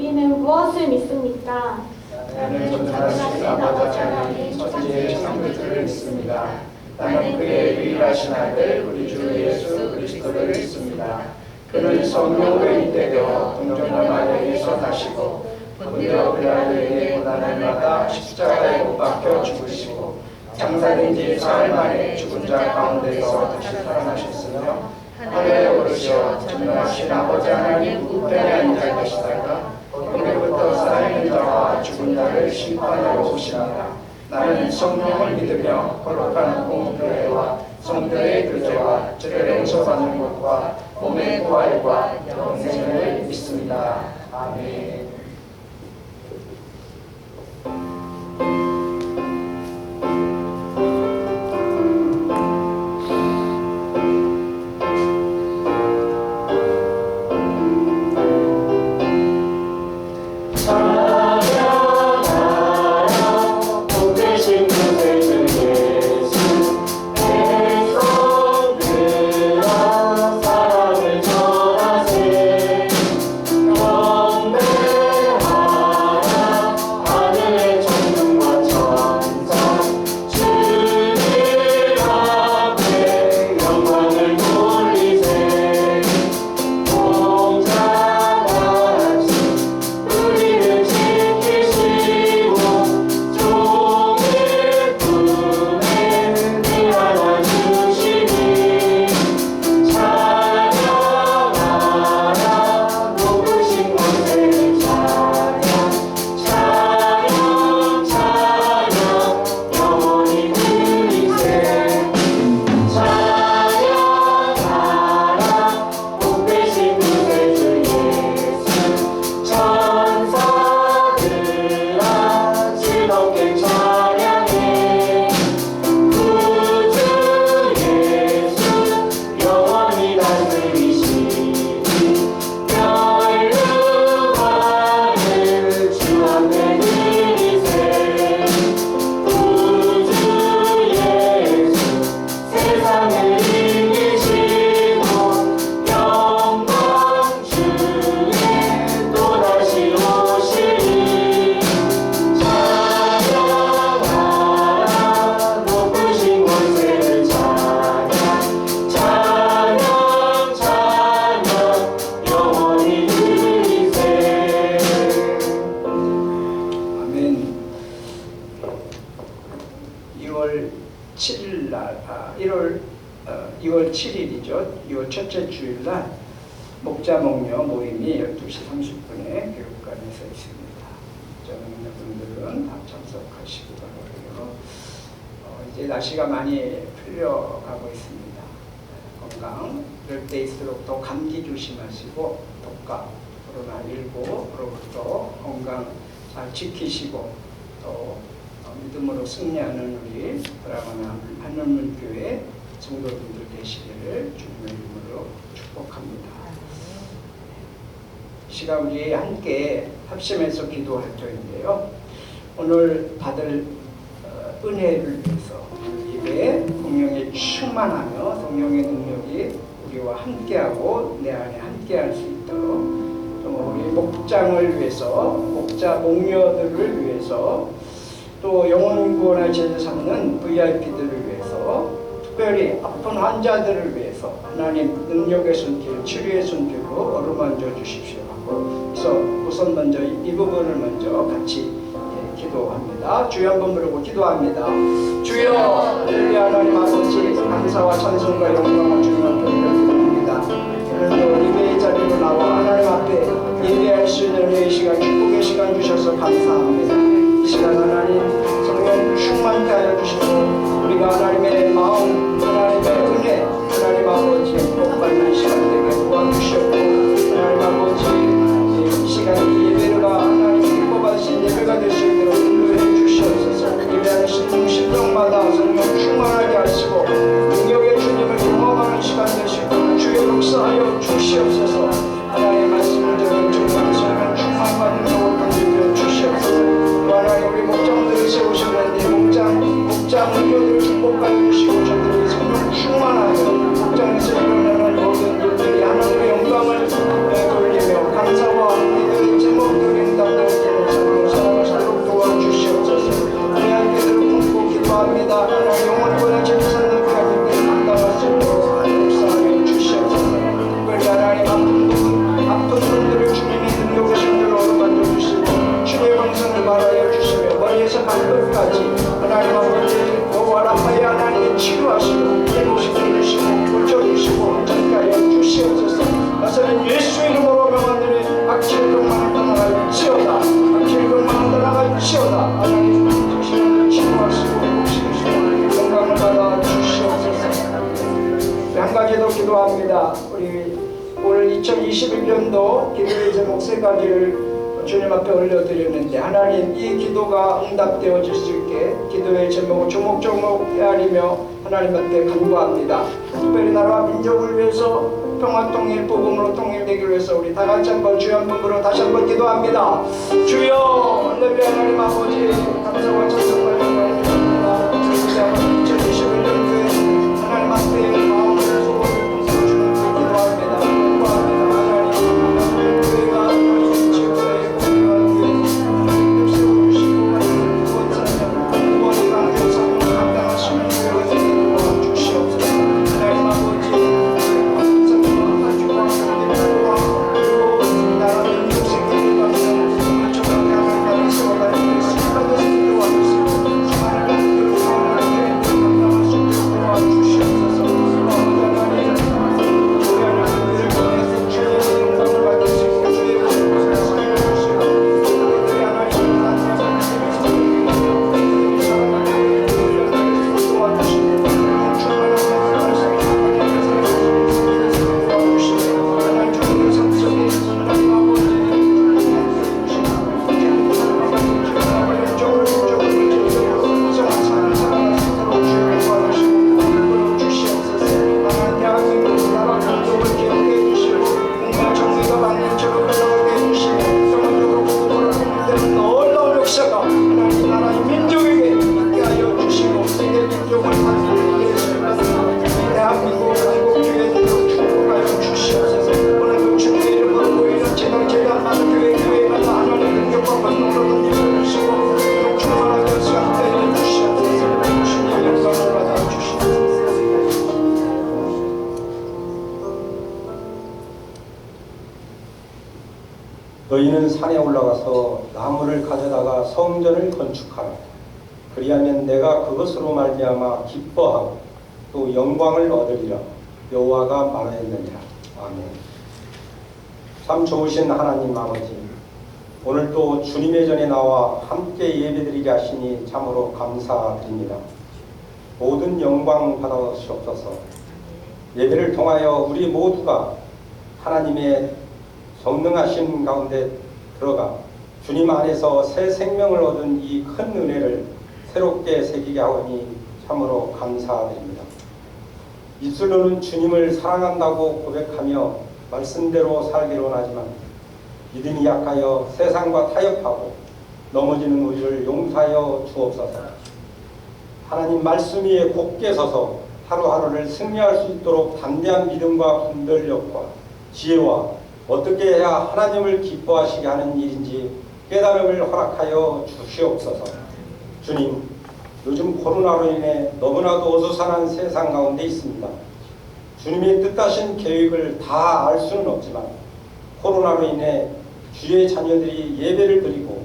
우리는 무엇을 믿습니까? 나는 전능하신 아버지 하나님 천지의 창조주를 믿습니다. 나는 그의 유일하신 아들 우리 주 예수 그리스도를 믿습니다. 그는 성령으로 인되어 동정녀 마리아에서 나시고 본디오 빌라도에게 고난을 받아 십자가에 못 박혀 죽으시고 장사된 지 사흘 만에 죽은 자 가운데서 다시 살아나셨으며 하늘에 오르시어 전능하신 아버지 하나님 우편에 앉아 계시다가 거기로부터 살아있는 자와 죽은 자를 심판하러 오시리라. 나는 성령을 믿으며 거룩한 공교회와 성도의 교제와 죄를 용서받는 것과 몸의 부활과 영생을 믿습니다. 아멘. 첫째 주일날 목자 목녀 모임이 12시 30분에 교육관에서 있습니다. 여러분들은 다 참석하시기 바라고요. 이제 날씨가 많이 풀려가고 있습니다. 건강 이럴 때일수록 더 감기 조심하시고 독감, 코로나19로부터 건강 잘 지키시고 또 믿음으로 승리하는 우리 브라바나 한원문교회 성도분들 되시기를 주님의 이름으로 축복합니다. 시간 우리 함께 합심해서 기도 활동인데요. 오늘 받을 은혜를 위해서 입에 성령에 충만하며 성령의 능력이 우리와 함께하고 내 안에 함께할 수 있도록 또 우리 목장을 위해서 목자 목녀들을 위해서 또 영혼 구원의 제자 삼는 VIP들을 위해서 특별히 아픈 환자들을 위해서 하나님 능력의 손길, 치료의 손길로 어루만져 주십시오 하고 그래서 우선 먼저 이 부분을 먼저 같이 기도합니다. 주여 한번 부르고 기도합니다. 주여 할렐루야. 하나님 아버지 감사와 찬송과 영광을 주님 앞에 드립니다. 오늘도 예배의 자리로 나와 하나님 앞에 예배할 수 있는 이 시간 축복의 시간 주셔서 감사합니다. 이 시간 하나님 성령 충만케 하여 주시고 우리가 하나님의 마음, 하나님의 은혜, 하나님 아버지 복받는 시간 되게 도와주셨고 하나님 아버지 이 시간 이 예배가 하나님 뽑아주신 예배가 될 수 있도록 인도해 주시옵소서. 예배하는 심령마다 성령 충만하게 하시고 능력의 주님을 경험하는 시간 될 수 있도록 주의 역사하여 주시옵소서. 하나님의 말씀을 들은 정말 성령 충만과 능력을 건지려 주시옵소서. 또 하나님 우리 목장들을 세우셨는데 목장 목녀들을 축복하여 주시고 저들이 성령 충만하여 목장에서 일어나는 모든 일들이 하나님의 영광을 돌리며 주시옵시오다. 하나님 주시는 치료하시고 복시시고 영광을 받아 주시옵소서. 한 가지 더 기도합니다. 우리 올 2021년도 기도의 제목 세 가지를 주님 앞에 올려드렸는데 하나님 이 기도가 응답되어질 수 있게 기도의 제목을 조목조목 헤아리며 하나님한테 간구합니다. 특별히 나라와 민족을 위해서 평화 통일 복음으로 통일되기를 위해서 우리 다 같이 한번 주여 한 번으로 다시 한번 기도합니다. 주여 할렐루야. 하나님 아버지 감사와 찬송을 드립니다. 2021년도에 하나님 앞에 마음을 소원을 주는 기도합니다. 기도합니다. 하나님 교회가 지역사회에 공유하기 위해서 하나님 세워주시고 구원사님 구원의 강조상 감당하시는 교회가 도와주시옵소서. 하나님 아버지 너희는 산에 올라가서 나무를 가져다가 성전을 건축하라. 그리하면 내가 그것으로 말미암아 기뻐하고 또 영광을 얻으리라. 여호와가 말하였느니라. 아멘. 참 좋으신 하나님 아버지, 오늘 또 주님의 전에 나와 함께 예배드리게 하시니 참으로 감사드립니다. 모든 영광 받아주시옵소서. 예배를 통하여 우리 모두가 하나님의 성능하신 가운데 들어가 주님 안에서 새 생명을 얻은 이 큰 은혜를 새롭게 새기게 하오니 참으로 감사드립니다. 입술로는 주님을 사랑한다고 고백하며 말씀대로 살기로 하지만 믿음이 약하여 세상과 타협하고 넘어지는 우리를 용서하여 주옵소서. 하나님 말씀 위에 굳게 서서 하루하루를 승리할 수 있도록 담대한 믿음과 분별력과 지혜와 어떻게 해야 하나님을 기뻐하시게 하는 일인지 깨달음을 허락하여 주시옵소서. 주님, 요즘 코로나로 인해 너무나도 어수선한 세상 가운데 있습니다. 주님의 뜻하신 계획을 다 알 수는 없지만 코로나로 인해 주의 자녀들이 예배를 드리고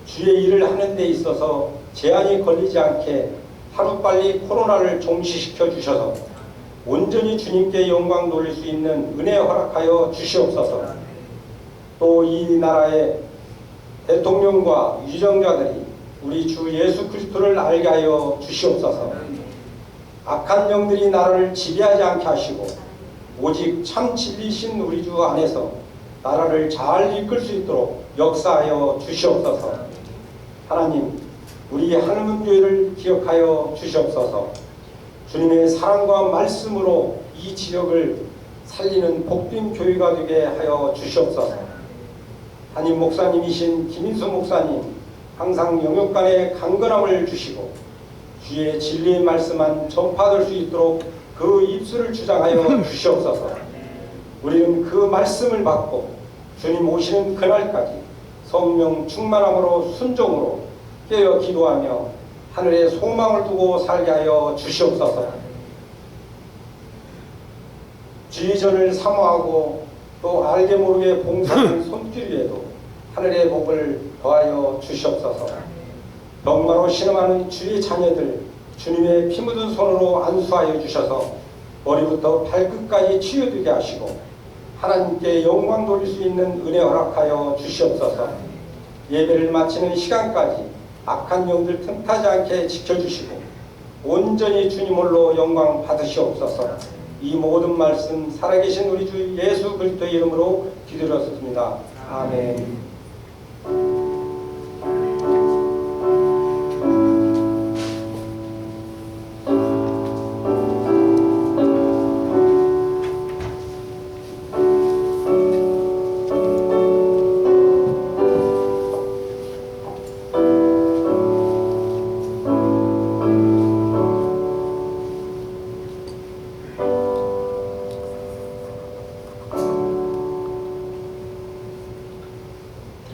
주의 일을 하는 데 있어서 제한이 걸리지 않게 하루빨리 코로나를 종식시켜 주셔서 온전히 주님께 영광 돌릴 수 있는 은혜 허락하여 주시옵소서. 또 이 나라의 대통령과 위정자들이 우리 주 예수 그리스도를 알게 하여 주시옵소서. 악한 영들이 나라를 지배하지 않게 하시고 오직 참 진리신 우리 주 안에서 나라를 잘 이끌 수 있도록 역사하여 주시옵소서. 하나님, 우리 한음교회를 기억하여 주시옵소서. 주님의 사랑과 말씀으로 이 지역을 살리는 복된 교회가 되게 하여 주시옵소서. 담임 목사님이신 김인수 목사님, 항상 영육간에 강건함을 주시고 주의 진리의 말씀만 전파될 수 있도록 그 입술을 주장하여 주시옵소서. 우리는 그 말씀을 받고 주님 오시는 그날까지 성령 충만함으로 순종으로 깨어 기도하며 하늘에 소망을 두고 살게 하여 주시옵소서. 지휘전을 사모하고 또 알게 모르게 봉사하는 손길 위에도 하늘의 복을 더하여 주시옵소서. 병마로 신음하는 주의 자녀들 주님의 피 묻은 손으로 안수하여 주셔서 머리부터 발끝까지 치유되게 하시고 하나님께 영광 돌릴 수 있는 은혜 허락하여 주시옵소서. 예배를 마치는 시간까지 악한 영들 틈타지 않게 지켜주시고 온전히 주님 홀로 영광 받으시옵소서. 이 모든 말씀 살아계신 우리 주 예수 그리스도의 이름으로 기도드렸습니다. 아멘.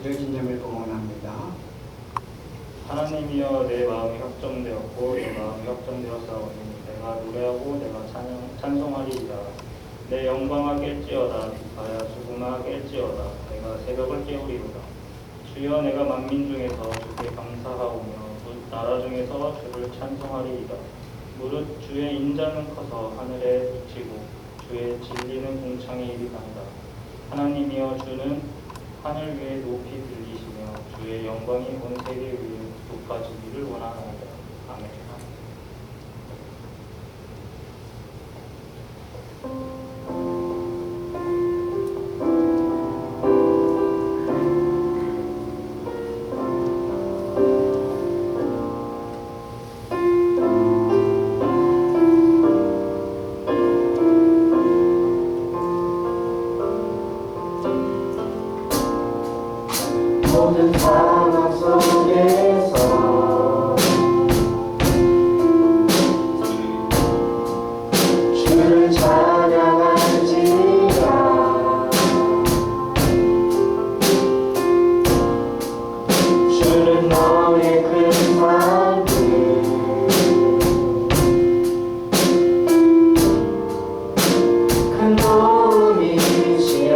드려진 점을 봉헌합니다. 하나님이여 내 마음이 확정되었고 내 마음이 확정되었사오니 내가 노래하고 내가 찬송하리이다. 내 영광을 깰지어다 빛하여 수금아 깰지어다. 내가 새벽을 깨우리로다. 주여 내가 만민 중에서 주께 감사하오며 나라 중에서 주를 찬송하리이다. 무릇 주의 인자는 커서 하늘에 비치고 주의 진리는 궁창에 이르간다. 하나님이여 주는 하늘 위에 높이 들리시며 주의 영광이 온 세계 위에 높아지기를 원하나이다. 아멘. 모든 상황 속에서 주를 찬양할지라. 주는 너의 큰 삶을 큰 도움이시라.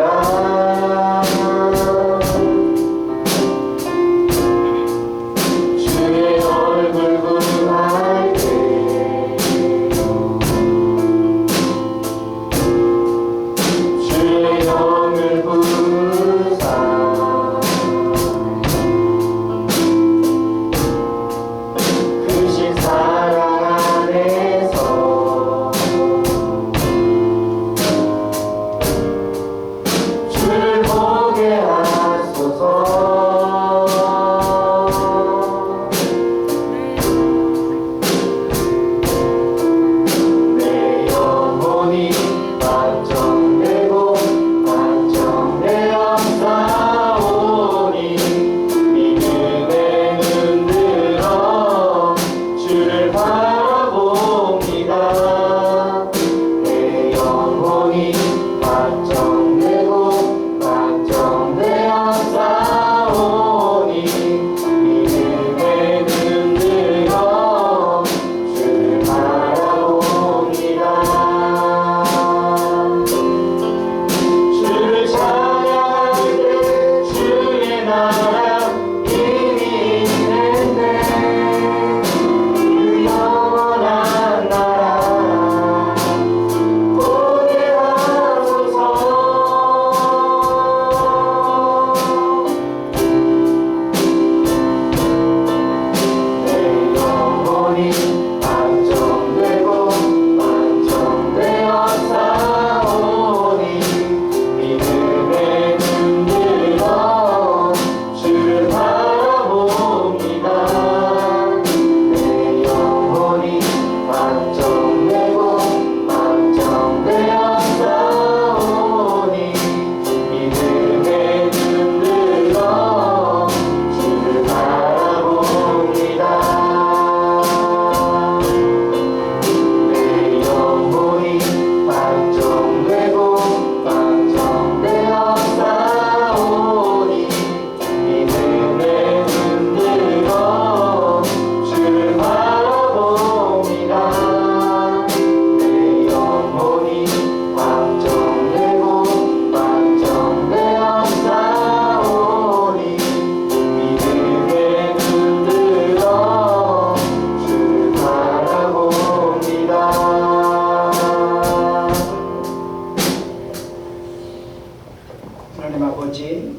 하나님 아버지,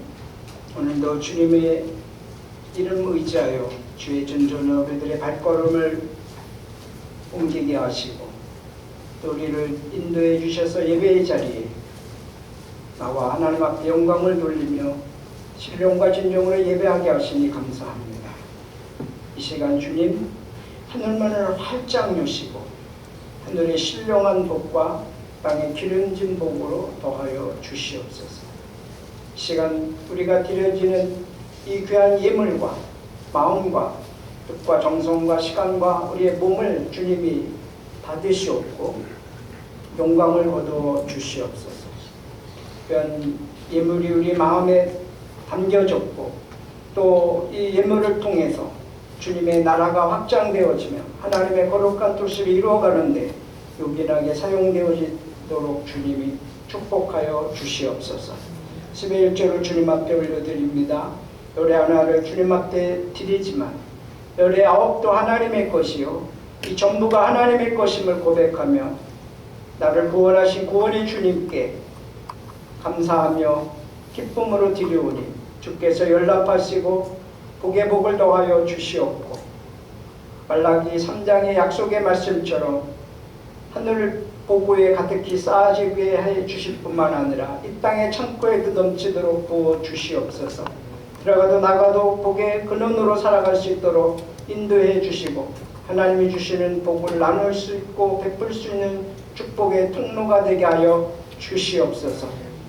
오늘도 주님의 이름 의지하여 주의 전전으로 그들의 발걸음을 옮기게 하시고 또 우리를 인도해 주셔서 예배의 자리에 나와 하나님 앞에 영광을 돌리며 신령과 진정으로 예배하게 하시니 감사합니다. 이 시간 주님 하늘문을 활짝 여시고 하늘의 신령한 복과 땅의 기름진 복으로 더하여 주시옵소서. 이 시간 우리가 드려지는 이 귀한 예물과 마음과 뜻과 정성과 시간과 우리의 몸을 주님이 받으시옵고 영광을 얻어 주시옵소서. 귀한 예물이 우리 마음에 담겨졌고 또 이 예물을 통해서 주님의 나라가 확장되어지며 하나님의 거룩한 뜻을 이루어가는데 요긴하게 사용되어지도록 주님이 축복하여 주시옵소서. 11조를 주님 앞에 올려드립니다. 열의 하나를 주님 앞에 드리지만 열의 9도 하나님의 것이요 이 전부가 하나님의 것임을 고백하며 나를 구원하신 구원의 주님께 감사하며 기쁨으로 드리오니 주께서 연락하시고 복의 복을 더하여 주시옵고 말라기 3장의 약속의 말씀처럼 하늘 보고에 가득히 쌓아지게 해 주실 뿐만 아니라 이 땅의 창고에 그 넘치도록 부어 주시옵소서. 들어가도 나가도 복의 근원으로 살아갈 수 있도록 인도해 주시고 하나님이 주시는 복을 나눌 수 있고 베풀 수 있는 축복의 통로가 되게 하여 주시옵소서.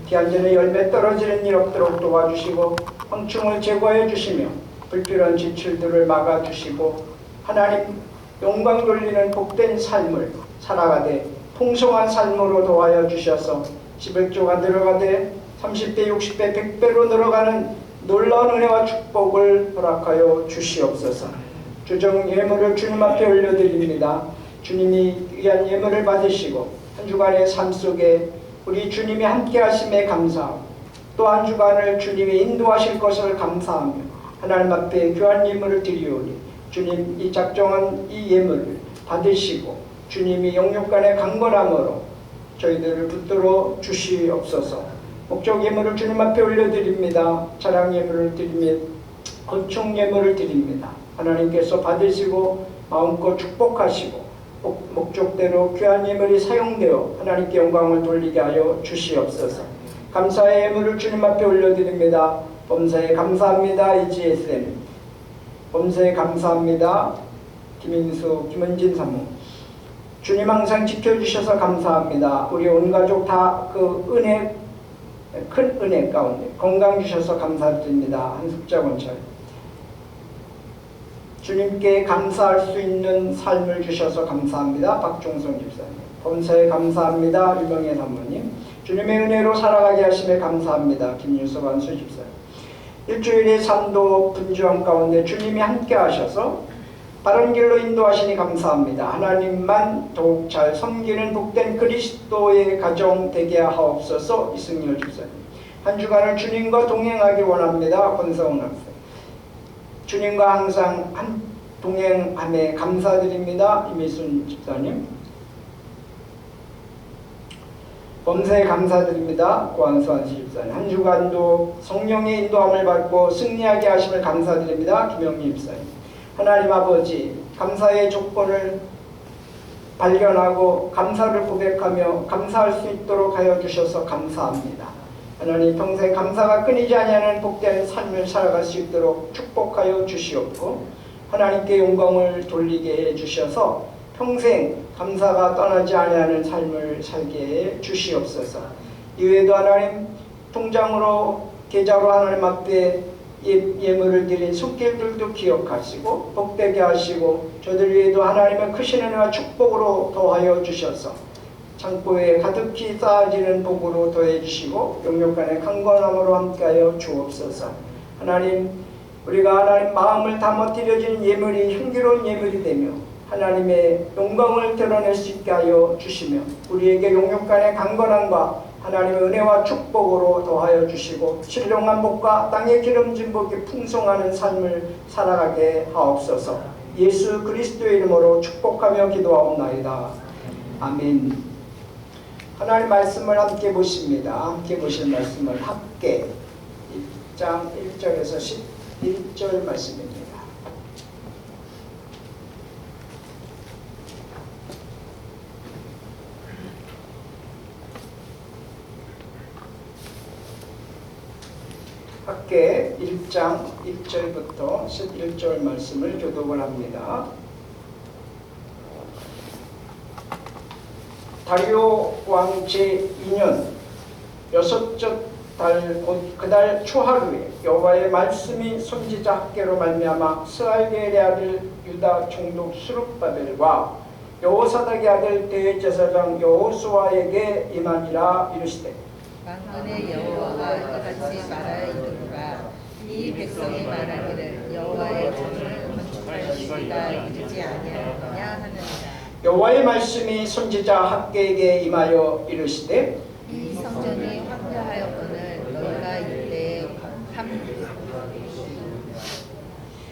기한전에 열매 떨어지는 일 없도록 도와주시고 황충을 제거해 주시며 불필요한 지출들을 막아주시고 하나님 영광 돌리는 복된 삶을 살아가되 풍성한 삶으로 도와여 주셔서 11조가 늘어가되 30배 60배 100배로 늘어가는 놀라운 은혜와 축복을 허락하여 주시옵소서. 주정 예물을 주님 앞에 올려드립니다. 주님이 귀한 예물을 받으시고 한 주간의 삶 속에 우리 주님이 함께 하심에 감사하고 또 한 주간을 주님이 인도하실 것을 감사하며 하나님 앞에 귀한 예물을 드리오니 주님 이 작정한 이 예물을 받으시고 주님이 영육간의 강건함으로 저희들을 붙들어 주시옵소서. 목적 예물을 주님 앞에 올려드립니다. 자랑 예물을 드리며 건축 예물을 드립니다. 하나님께서 받으시고 마음껏 축복하시고 목적대로 귀한 예물이 사용되어 하나님께 영광을 돌리게 하여 주시옵소서. 감사의 예물을 주님 앞에 올려드립니다. 범사에 감사합니다. 이지혜쌤 범사에 감사합니다. 김인수 김은진 사모 주님 항상 지켜주셔서 감사합니다. 우리 온 가족 다 그 은혜 큰 은혜 가운데 건강 주셔서 감사드립니다. 한숙자 권찰 주님께 감사할 수 있는 삶을 주셔서 감사합니다. 박종성 집사님 범사에 감사합니다. 유명혜 사모님 주님의 은혜로 살아가게 하심에 감사합니다. 김유석 안수 집사님 일주일의 삶도 분주함 가운데 주님이 함께 하셔서 바른 길로 인도하시니 감사합니다. 하나님만 더욱 잘 섬기는 복된 그리스도의 가정 되게 하옵소서. 이승열 집사님 한 주간을 주님과 동행하기 원합니다. 권성훈 학생 주님과 항상 한 동행함에 감사드립니다. 이미순 집사님 범사에 감사드립니다. 고한수한 집사님 한 주간도 성령의 인도함을 받고 승리하게 하심을 감사드립니다. 김영미 집사님 하나님 아버지 감사의 조건을 발견하고 감사를 고백하며 감사할 수 있도록 하여 주셔서 감사합니다. 하나님 평생 감사가 끊이지 아니하는 복된 삶을 살아갈 수 있도록 축복하여 주시옵고 하나님께 영광을 돌리게 해 주셔서 평생 감사가 떠나지 아니하는 삶을 살게 해 주시옵소서. 이외에도 하나님 통장으로 계좌로 하나님 앞에 예물을 드린 손길들도 기억하시고 복되게 하시고 저들 위에도 하나님의 크신 은혜와 축복으로 더하여 주셔서 창고에 가득히 쌓아지는 복으로 더해 주시고 영육간의 강건함으로 함께하여 주옵소서. 하나님 우리가 하나님 마음을 담아 드려진 예물이 향기로운 예물이 되며 하나님의 영광을 드러낼 수 있게 하여 주시며 우리에게 영육간의 강건함과 하나님의 은혜와 축복으로 더하여 주시고 신령한 복과 땅의 기름진 복이 풍성하는 삶을 살아가게 하옵소서. 예수 그리스도의 이름으로 축복하며 기도하옵나이다. 아멘. 하나님 말씀을 함께 보십니다. 함께 보실 말씀을 합계 1장 1절에서 11절 말씀입니다. 함께 1장 1절부터 11절 말씀을 교독을 합니다. 다리오 왕 제2년 여섯째 달 곧 그달 초하루에 여호와의 말씀이 선지자 학개로 말미암아 스알겔의 아들 유다 총독 스룹바벨과 여호사닥의 아들 대제사장 여호수아에게 임하니라. 이르시되 만군의 여호와가 이같이 말하여 이르노라. 이 백성이 말하기를 여호와의 전을 건축할 시기가 이르지 아니하였느냐 하느니라. 여호와의 말씀이 선지자 학개에게 임하여 이르시되 이 성전이 황폐하였거늘 너희가 이때에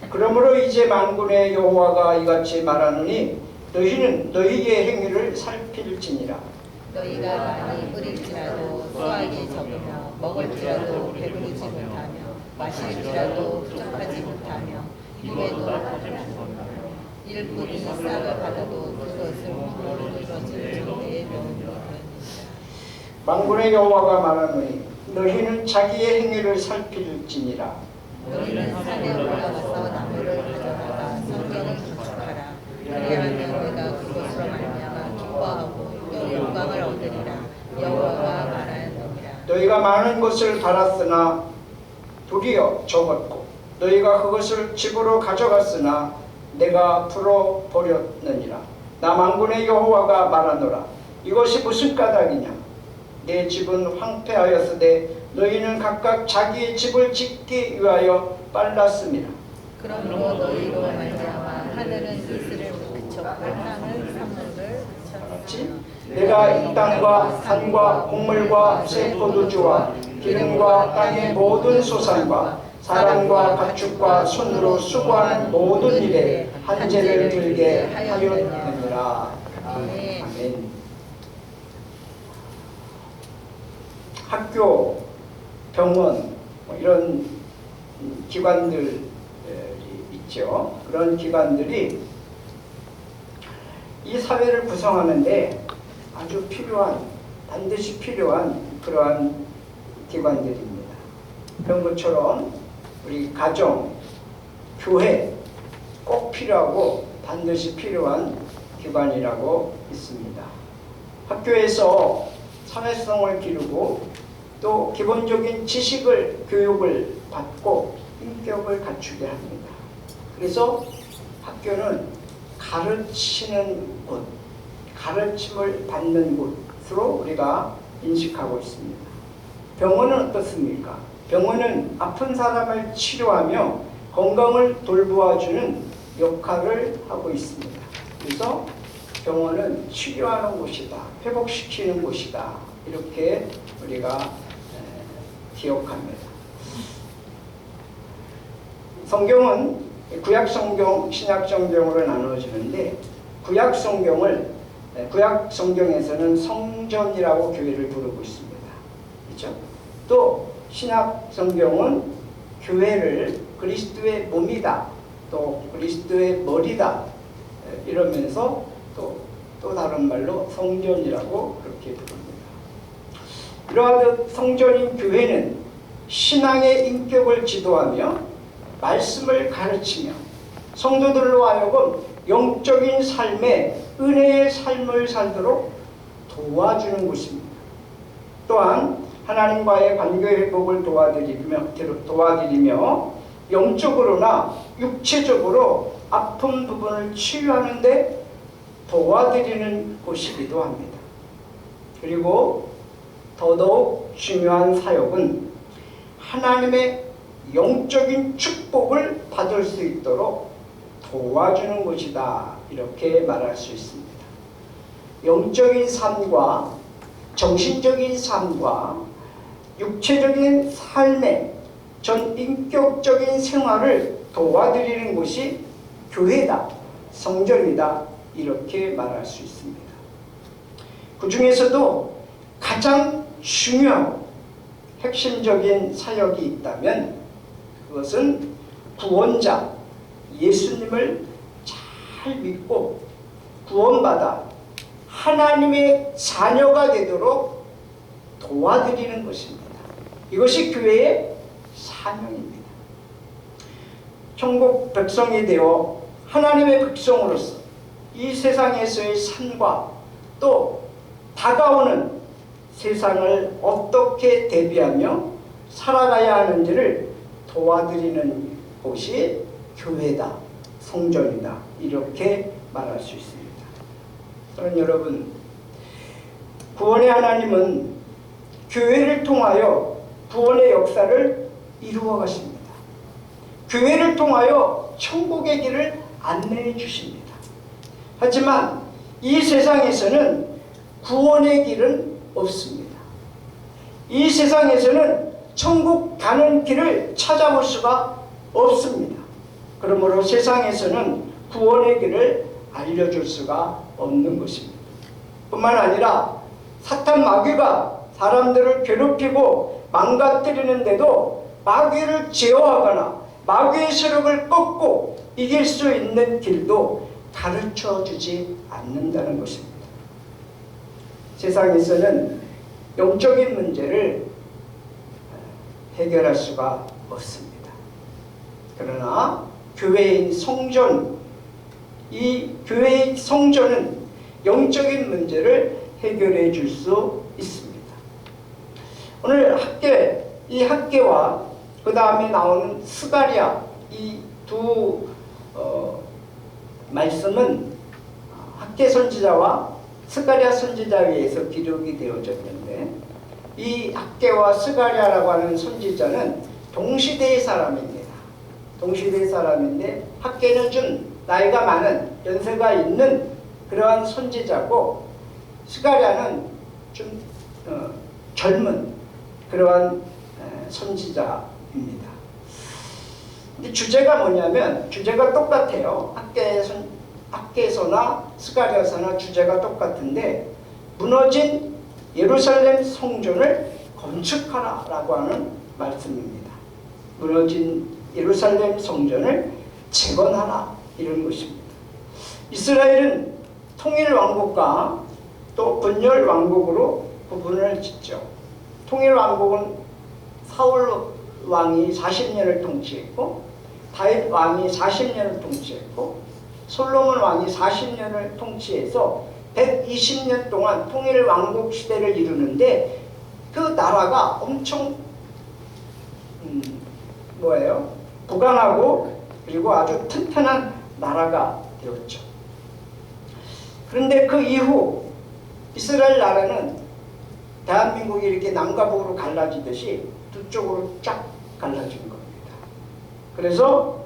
그러므로 이제 만군의 여호와가 이같이 말하노니 너희는 너희의 행위를 살필지니라. 너희가 많이 뿌릴지라도 수확이 적으며 먹을지라도 배부르지 못하며 마실지라도 부족하지 못하며 입에도 일꾼이 쌀을 받아도 그것을 몸으로 이뤄질 정도의 명분이 되었느니라. 만군의 여호와가 말하노니 너희는 자기의 행위를 살필지니라. 너희는 산에 올라가서 나무를 가져다가 성전을 건축하라. 그리하면 내가 그것으로 말미암아 기뻐하고 또 영광을 얻으리라. 여호와가 말하였느니라. 너희가 많은 것을 받았으나 도리어 적었고 너희가 그것을 집으로 가져갔으나 내가 풀어버렸느니라. 나 만군의 여호와가 말하노라. 이것이 무슨 까닭이냐? 내 집은 황폐하였으되 너희는 각각 자기의 집을 짓기 위하여 빨랐음이라. 그러므로 너희로 말미암아 하늘은 이슬을 그쳤고 땅은 산물을 그쳤으며 내가 이 땅과 산과 곡물과 새 포도주와 기름과 땅의 모든 소산과 사람과 가축과 손으로 수고하는 모든 일에 한재를 들게 하였느니라. 아멘. 학교, 병원 이런 기관들이 있죠. 그런 기관들이 이 사회를 구성하는데 아주 필요한, 반드시 필요한 그러한 기관들입니다. 그런 것처럼 우리 가정, 교회 꼭 필요하고 반드시 필요한 기관이라고 있습니다. 학교에서 사회성을 기르고 또 기본적인 지식을, 교육을 받고 인격을 갖추게 합니다. 그래서 학교는 가르치는 곳, 가르침을 받는 곳으로 우리가 인식하고 있습니다. 병원은 어떻습니까? 병원은 아픈 사람을 치료하며 건강을 돌보아주는 역할을 하고 있습니다. 그래서 병원은 치료하는 곳이다, 회복시키는 곳이다, 이렇게 우리가 기억합니다. 성경은 구약성경, 신약성경으로 나누어지는데 구약성경에서는 성전이라고 교회를 부르고 있습니다. 그렇죠? 또 신약성경은 교회를 그리스도의 몸이다, 또 그리스도의 머리다 이러면서 또 다른 말로 성전이라고 그렇게 부릅니다. 이러하듯 성전인 교회는 신앙의 인격을 지도하며 말씀을 가르치며 성도들로 하여금 영적인 삶에 은혜의 삶을 살도록 도와주는 곳입니다. 또한 하나님과의 관계 회복을 도와드리며 영적으로나 육체적으로 아픈 부분을 치유하는 데 도와드리는 곳이기도 합니다. 그리고 더더욱 중요한 사역은 하나님의 영적인 축복을 받을 수 있도록 도와주는 곳이다, 이렇게 말할 수 있습니다. 영적인 삶과 정신적인 삶과 육체적인 삶의 전 인격적인 생활을 도와드리는 곳이 교회다, 성전이다, 이렇게 말할 수 있습니다. 그 중에서도 가장 중요하고 핵심적인 사역이 있다면 그것은 구원자 예수님을 잘 믿고 구원받아 하나님의 자녀가 되도록 도와드리는 것입니다. 이것이 교회의 사명입니다. 천국 백성이 되어 하나님의 백성으로서 이 세상에서의 삶과 또 다가오는 세상을 어떻게 대비하며 살아가야 하는지를 도와드리는 곳이 교회다, 성전이다, 이렇게 말할 수 있습니다. 저는 여러분, 구원의 하나님은 교회를 통하여 구원의 역사를 이루어 가십니다. 교회를 통하여 천국의 길을 안내해 주십니다. 하지만 이 세상에서는 구원의 길은 없습니다. 이 세상에서는 천국 가는 길을 찾아볼 수가 없습니다. 그러므로 세상에서는 구원의 길을 알려줄 수가 없는 것입니다. 뿐만 아니라 사탄 마귀가 사람들을 괴롭히고 망가뜨리는데도 마귀를 제어하거나 마귀의 세력을 꺾고 이길 수 있는 길도 가르쳐 주지 않는다는 것입니다. 세상에서는 영적인 문제를 해결할 수가 없습니다. 그러나 교회인 성전, 이 교회의 성전은 영적인 문제를 해결해 줄 수 있습니다. 오늘 이 학계와 그 다음에 나오는 스가랴, 이 두 말씀은 학계 선지자와 스가랴 선지자에 의해서 기록이 되어졌는데, 이 학계와 스가랴라고 하는 선지자는 동시대의 사람입니다. 동시대의 사람인데 학계는 좀 나이가 많은, 연세가 있는 그러한 선지자고, 스가랴는 좀 젊은 그러한 선지자입니다. 근데 주제가 뭐냐면, 주제가 똑같아요. 학계서나 스가랴서나 주제가 똑같은데, 무너진 예루살렘 성전을 건축하라라고 하는 말씀입니다. 무너진 예루살렘 성전을 재건하라, 이런 것입니다. 이스라엘은 통일 왕국과 또 분열 왕국으로 구분을 짓죠. 통일 왕국은 사울 왕이 40년을 통치했고, 다윗 왕이 40년을 통치했고, 솔로몬 왕이 40년을 통치해서 120년 동안 통일 왕국 시대를 이루는데, 그 나라가 엄청 부강하고 그리고 아주 튼튼한 나라가 되었죠. 그런데 그 이후 이스라엘 나라는 대한민국이 이렇게 남과 북으로 갈라지듯이 두 쪽으로 쫙 갈라진 겁니다. 그래서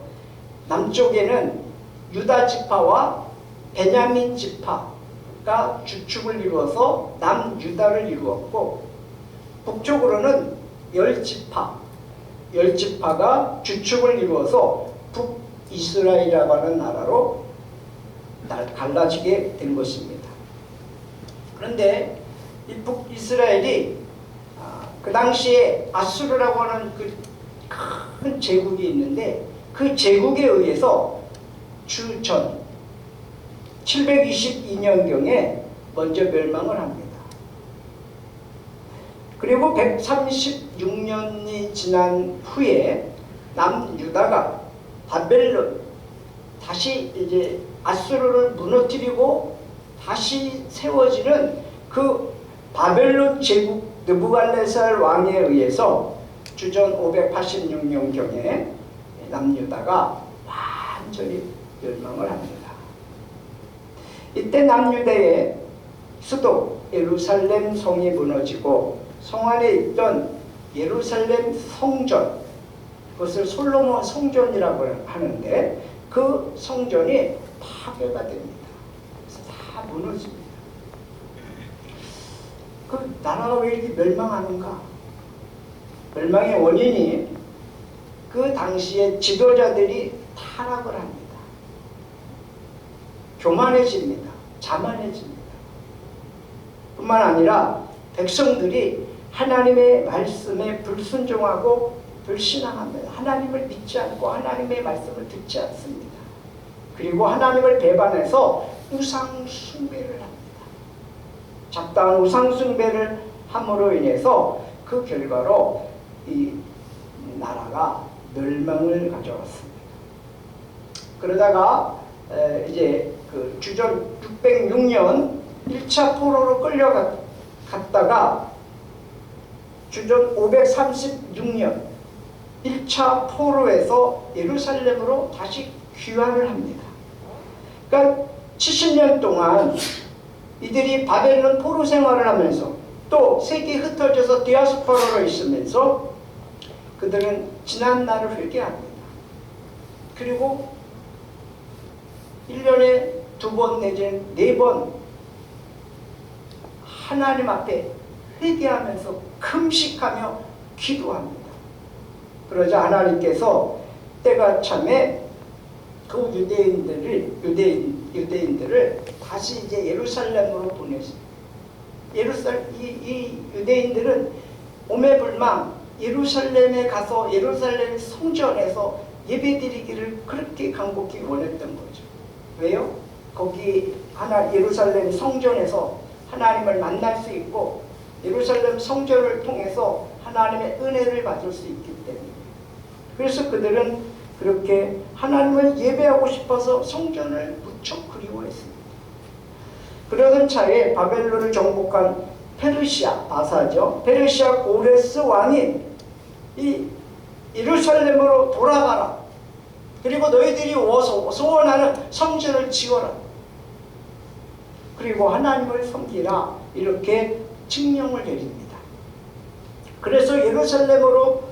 남쪽에는 유다 지파와 베냐민 지파가 주축을 이루어서 남유다를 이루었고, 북쪽으로는 열 지파가 주축을 이루어서 북이스라엘이라고 하는 나라로 갈라지게 된 것입니다. 그런데 이 북이스라엘이 그 당시에 아수르라고 하는 그 큰 제국이 있는데, 그 제국에 의해서 주전 722년경에 먼저 멸망을 합니다. 그리고 136년이 지난 후에 남유다가 바벨론, 다시 이제 아수르를 무너뜨리고 다시 세워지는 그 바벨론 제국 느부갓네살 왕에 의해서 주전 586년경에 남유다가 완전히 멸망을 합니다. 이때 남유다의 수도 예루살렘 성이 무너지고 성 안에 있던 예루살렘 성전, 그것을 솔로몬 성전이라고 하는데, 그 성전이 파괴가 됩니다. 그래서 다 무너집니다. 그 나라가 왜 이렇게 멸망하는가? 멸망의 원인이 그 당시에 지도자들이 타락을 합니다. 교만해집니다. 자만해집니다. 뿐만 아니라 백성들이 하나님의 말씀에 불순종하고 불신앙합니다. 하나님을 믿지 않고 하나님의 말씀을 듣지 않습니다. 그리고 하나님을 배반해서 우상 숭배를 합니다. 잡다한 우상 숭배를 함으로 인해서 그 결과로 이 나라가 멸망을 가져왔습니다. 그러다가 이제 그 주전 606년 1차 포로로 끌려갔다가 주전 536년 1차 포로에서 예루살렘으로 다시 귀환을 합니다. 그러니까 70년 동안 이들이 바벨론 포로 생활을 하면서 또 세계에 흩어져서 디아스포라로 있으면서 그들은 지난 날을 회개합니다. 그리고 1년에 2번 내지는 4번 하나님 앞에 회개하면서 금식하며 기도합니다. 그러자 하나님께서 때가 참에 그 유대인들을 다시 이제 예루살렘으로 보내십니다. 이 유대인들은 오매불망 예루살렘에 가서 예루살렘 성전에서 예배드리기를 그렇게 간곡히 원했던 거죠. 왜요? 거기 예루살렘 성전에서 하나님을 만날 수 있고 예루살렘 성전을 통해서 하나님의 은혜를 받을 수 있기 때문에. 그래서 그들은 그렇게 하나님을 예배하고 싶어서 성전을 무척 그리워했습니다. 그러던 차에 바벨론을 정복한 페르시아 바사죠. 페르시아 고레스 왕이 이 예루살렘으로 돌아가라. 그리고 너희들이 소원하는 성전을 지어라. 그리고 하나님을 섬기라. 이렇게 칙령을 내립니다. 그래서 예루살렘으로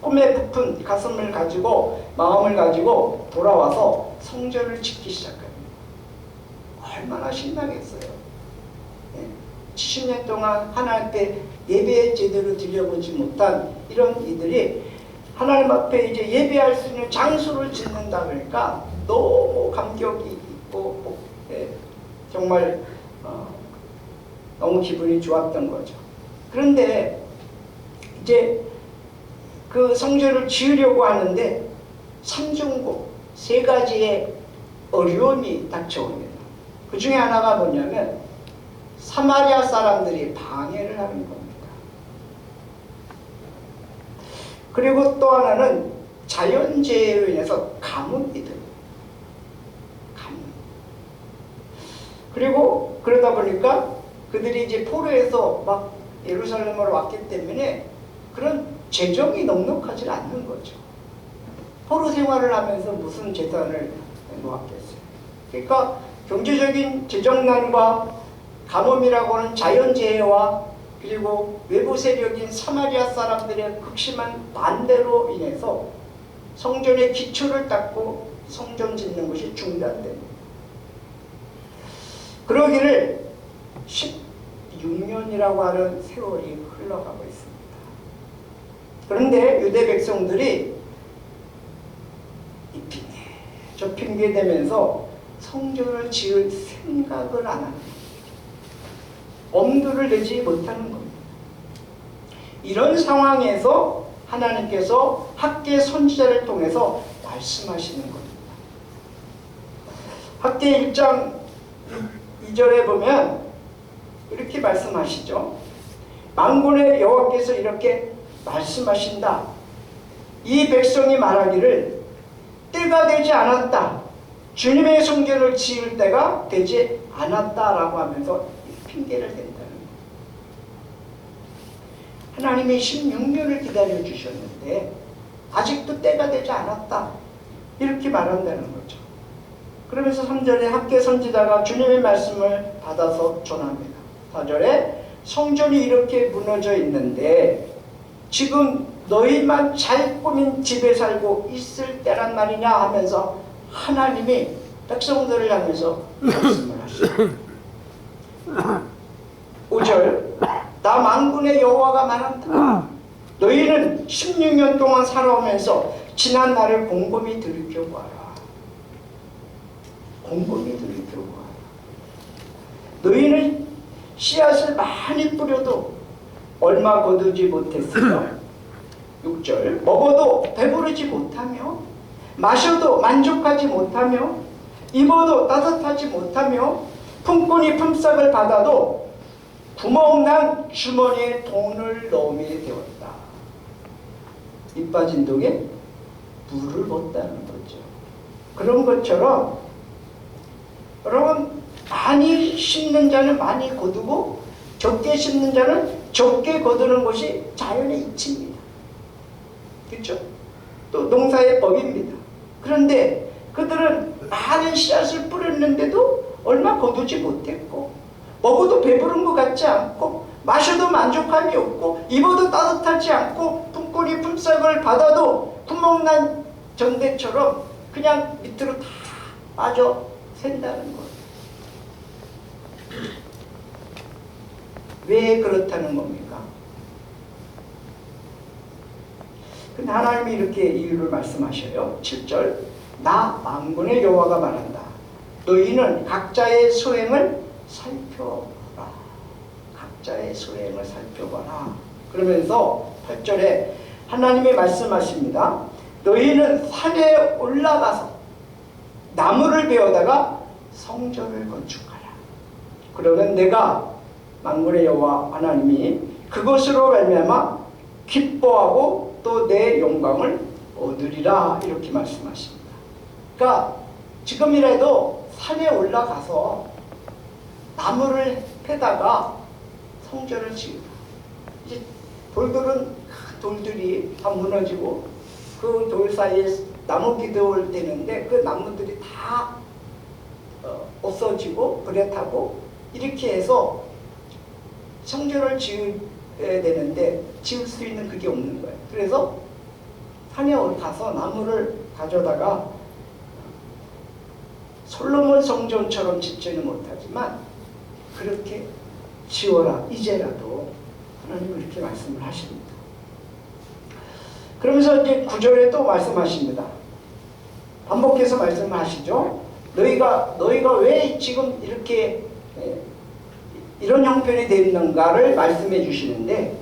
꿈에 부푼 가슴을 가지고 마음을 가지고 돌아와서 성전을 짓기 시작합니다. 얼마나 신나겠어요. 70년 동안 하나님 앞에 예배 제대로 드려보지 못한 이런 이들이 하나님 앞에 이제 예배할 수 있는 장소를 짓는다 그러니까 너무 감격이 있고 정말 너무 기분이 좋았던 거죠. 그런데 이제 그 성전을 지으려고 하는데 삼중고 3가지의 어려움이 닥쳐옵니다. 그 중에 하나가 뭐냐면 사마리아 사람들이 방해를 하는 겁니다. 그리고 또 하나는 자연재해로 인해서 가뭄이 듭니다. 가뭄. 그리고 그러다 보니까 그들이 이제 포로에서 막 예루살렘으로 왔기 때문에 그런 재정이 넉넉하지 않는 거죠. 포로 생활을 하면서 무슨 재산을 모았겠어요. 그러니까 경제적인 재정난과 가뭄이라고 하는 자연재해와 그리고 외부 세력인 사마리아 사람들의 극심한 반대로 인해서 성전의 기초를 닦고 성전 짓는 것이 중단됩니다. 그러기를 16년이라고 하는 세월이 흘러가고 있습니다. 그런데 유대 백성들이 이 핑계 저 핑계 대면서 성전을 지을 생각을 안 합니다. 엄두를 내지 못하는 겁니다. 이런 상황에서 하나님께서 학개 선지자를 통해서 말씀하시는 겁니다. 학개 1장 2절에 보면 이렇게 말씀하시죠. 만군의 여호와께서 이렇게 말씀하신다. 이 백성이 말하기를 때가 되지 않았다. 주님의 성전을 지을 때가 되지 않았다라고 하면서 핑계를 댄다는 거예요. 하나님이 16년을 기다려 주셨는데 아직도 때가 되지 않았다. 이렇게 말한다는 거죠. 그러면서 3절에 학개 선지자가 주님의 말씀을 받아서 전합니다. 4절에 성전이 이렇게 무너져 있는데 지금 너희만 잘 꾸민 집에 살고 있을 때란 말이냐 하면서 하나님이 백성들을 향해서 말씀을 하십니다. 5절 나 만군의 여호와가 말한다. 너희는 16년 동안 살아오면서 지난 날을 곰곰이 들여보아라. 곰곰이 들여보아라. 너희는 씨앗을 많이 뿌려도 얼마 거두지 못했으며 6절 먹어도 배부르지 못하며 마셔도 만족하지 못하며 입어도 따뜻하지 못하며 품꾼이 품삯을 받아도 구멍난 주머니에 돈을 넣음이 되었다. 밑 빠진 독에 물을 붓다는 거죠. 그런 것처럼 여러분, 많이 심는 자는 많이 거두고 적게 심는 자는 적게 거두는 것이 자연의 이치입니다. 그렇죠? 또 농사의 법입니다. 그런데 그들은 많은 씨앗을 뿌렸는데도 얼마 거두지 못했고, 먹어도 배부른 것 같지 않고, 마셔도 만족함이 없고, 입어도 따뜻하지 않고, 품꾼이 품삯을 받아도 구멍난 전대처럼 그냥 밑으로 다 빠져 샌다는 거예요. 왜 그렇다는 겁니까? 근데 하나님이 이렇게 이유를 말씀하셔요. 7절, 나 만군의 여호와가 말한다. 너희는 각자의 소행을 살펴보라. 각자의 소행을 살펴봐라. 그러면서 8절에 하나님이 말씀하십니다. 너희는 산에 올라가서 나무를 베어다가 성전을 건축하라. 그러면 내가 만군의 여호와 하나님이 그것으로 말미암아 기뻐하고 또 내 영광을 얻으리라. 이렇게 말씀하십니다. 그러니까 지금이라도 산에 올라가서 나무를 패다가 성전을 지으라. 이제 돌들은 돌들이 다 무너지고 그 돌 사이에 나무 기둥을 대는데 그 나무들이 다 없어지고 불에 타고 이렇게 해서 성전을 지어야 되는데 지을 수 있는 그게 없는 거예요. 그래서 산에 가서 나무를 가져다가 솔로몬 성전처럼 짓지는 못하지만 그렇게 지어라. 이제라도 하나님은 이렇게 말씀을 하십니다. 그러면서 이제 9절에 또 말씀하십니다. 반복해서 말씀을 하시죠. 너희가 왜 지금 이렇게 이런 형편이 되었는가를 말씀해 주시는데,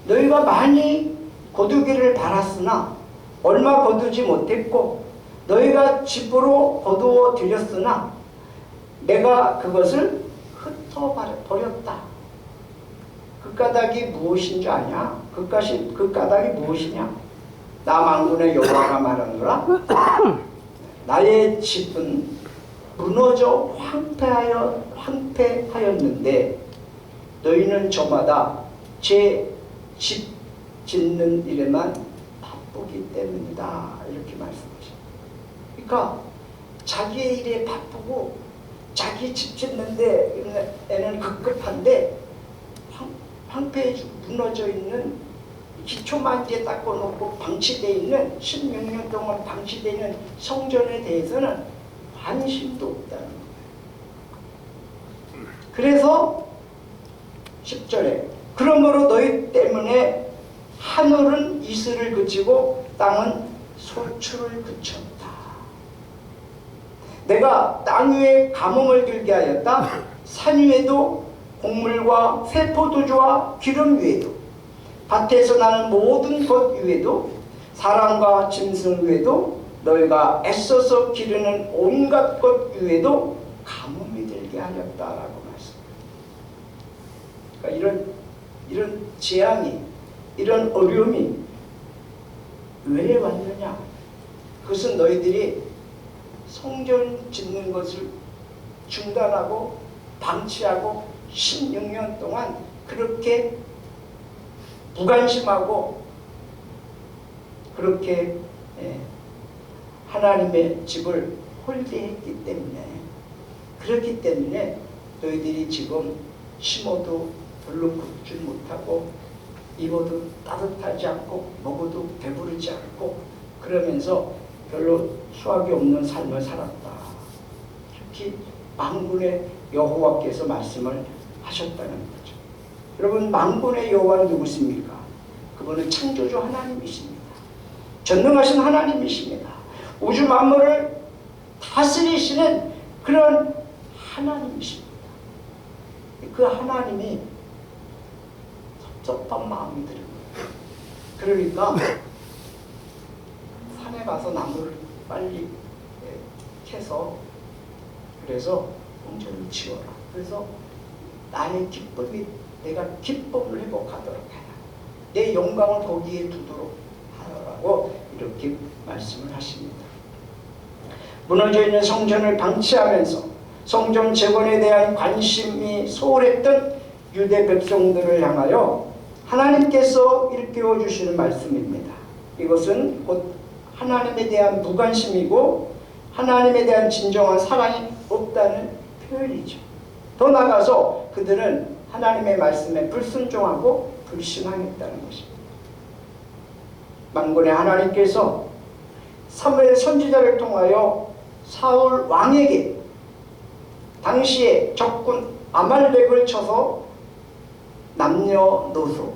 너희가 많이 거두기를 바랐으나 얼마 거두지 못했고, 너희가 집으로 거두어 들였으나 내가 그것을 흩어버렸다. 그 까닭이 무엇인 줄 아냐? 그 까닭이 무엇이냐? 나 만군의 여호와가 말하노라. 나의 집은 무너져 황폐하였는데 너희는 저마다 제 집 짓는 일에만 바쁘기 때문이다. 이렇게 말씀하십니다. 그러니까 자기의 일에 바쁘고 자기 집 짓는데 에는 급급한데 황폐해지고 무너져 있는 기초만 이제 닦아놓고 방치되어 있는 16년 동안 방치되어 있는 성전에 대해서는 관심도 없다는 거예요. 그래서 10절에 그러므로 너희 때문에 하늘은 이슬을 그치고 땅은 소출을 그쳤다. 내가 땅 위에 가뭄을 들게 하였다. 산 위에도 곡물과 세포도주와 기름 위에도 밭에서 나는 모든 것 위에도 사람과 짐승 위에도 너희가 애써서 기르는 온갖 것 위에도 가뭄이 들게 하였다라고 말씀합니다. 그러니까 이런 재앙이, 이런 어려움이 왜 왔느냐? 그것은 너희들이 성전 짓는 것을 중단하고 방치하고 16년 동안 그렇게 무관심하고 그렇게 하나님의 집을 홀대했기 때문에, 그렇기 때문에 너희들이 지금 심어도 별로 굽지 못하고 입어도 따뜻하지 않고 먹어도 배부르지 않고 그러면서 별로 수확이 없는 삶을 살았다. 이렇게 만군의 여호와께서 말씀을 하셨다는 거죠. 여러분, 만군의 여호와는 누구십니까? 그분은 창조주 하나님이십니다. 전능하신 하나님이십니다. 우주 만물을 다스리시는 그런 하나님이십니다. 그 하나님이 섭섭한 마음이 드는 거예요. 그러니까 산에 가서 나무를 빨리 캐서 그래서 성전을 지어라. 그래서 나의 기쁨이, 내가 기쁨을 회복하도록 해라. 내 영광을 거기에 두도록 하라고 이렇게 말씀을 하십니다. 무너져 있는 성전을 방치하면서 성전 재건에 대한 관심이 소홀했던 유대 백성들을 향하여 하나님께서 일깨워 주시는 말씀입니다. 이것은 곧 하나님에 대한 무관심이고 하나님에 대한 진정한 사랑이 없다는 표현이죠. 더 나아가서 그들은 하나님의 말씀에 불순종하고 불신앙했다는 것입니다. 만군의 하나님께서 사무엘 선지자를 통하여 사울 왕에게 당시에 적군 아말렉을 쳐서 남녀노소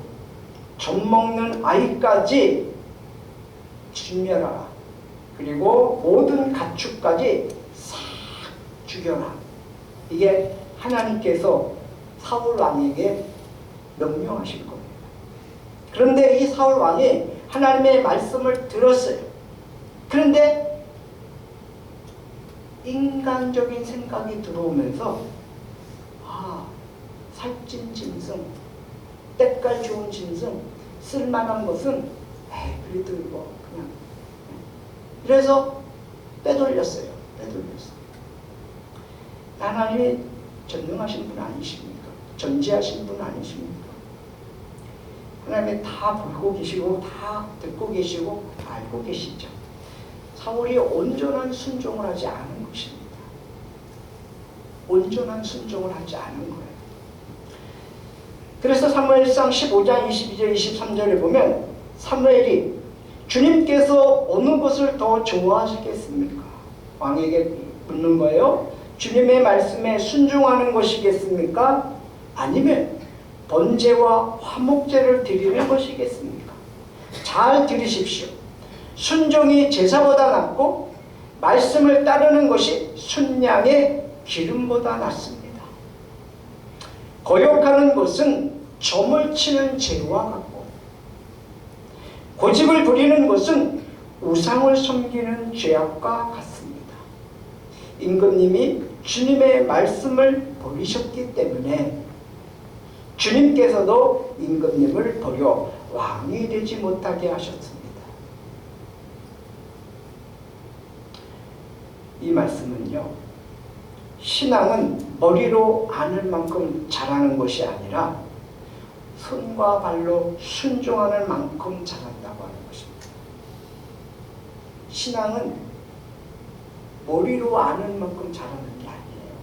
젖먹는 아이까지 진멸하라. 그리고 모든 가축까지 싹 죽여라. 이게 하나님께서 사울 왕에게 명령하실 겁니다. 그런데 이 사울 왕이 하나님의 말씀을 들었어요. 그런데 인간적인 생각이 들어오면서 살찐 짐승, 때깔 좋은 짐승, 쓸만한 것은 그래도 이거 그냥 그래서 빼돌렸어요. 하나님이 전능하신 분 아니십니까? 전지하신 분 아니십니까? 하나님이 다 보고 계시고 다 듣고 계시고 다 알고 계시죠. 사울이 온전한 순종을 하지 않은 것입니다. 온전한 순종을 하지 않은 거예요. 그래서 사무엘상 15장 22절 23절에 보면 사무엘이 주님께서 어느 것을 더 좋아하시겠습니까? 왕에게 묻는 거예요. 주님의 말씀에 순종하는 것이겠습니까? 아니면 번제와 화목제를 드리는 것이겠습니까? 잘 들으십시오. 순종이 제사보다 낫고 말씀을 따르는 것이 순양의 기름보다 낫습니다. 거역하는 것은 점을 치는 재와 같고 고집을 부리는 것은 우상을 섬기는 죄악과 같습니다. 임금님이 주님의 말씀을 버리셨기 때문에 주님께서도 임금님을 버려 왕이 되지 못하게 하셨습니다. 이 말씀은요, 신앙은 머리로 아는 만큼 잘하는 것이 아니라 손과 발로 순종하는 만큼 잘한다고 하는 것입니다. 신앙은 머리로 아는 만큼 잘하는 게 아니에요.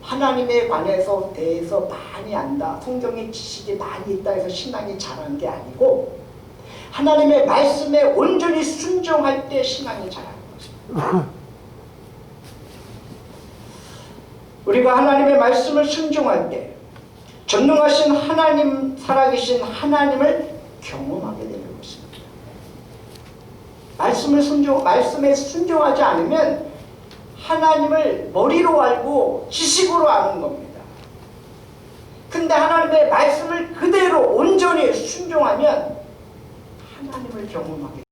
하나님에 대해서 많이 안다, 성경의 지식이 많이 있다 해서 신앙이 잘하는 게 아니고 하나님의 말씀에 온전히 순종할 때 신앙이 잘하는 것입니다. 우리가 하나님의 말씀을 순종할 때 전능하신 하나님, 살아계신 하나님을 경험하게 되는 것입니다. 말씀에 순종하지 않으면 하나님을 머리로 알고 지식으로 아는 겁니다. 근데 하나님의 말씀을 그대로 온전히 순종하면 하나님을 경험하게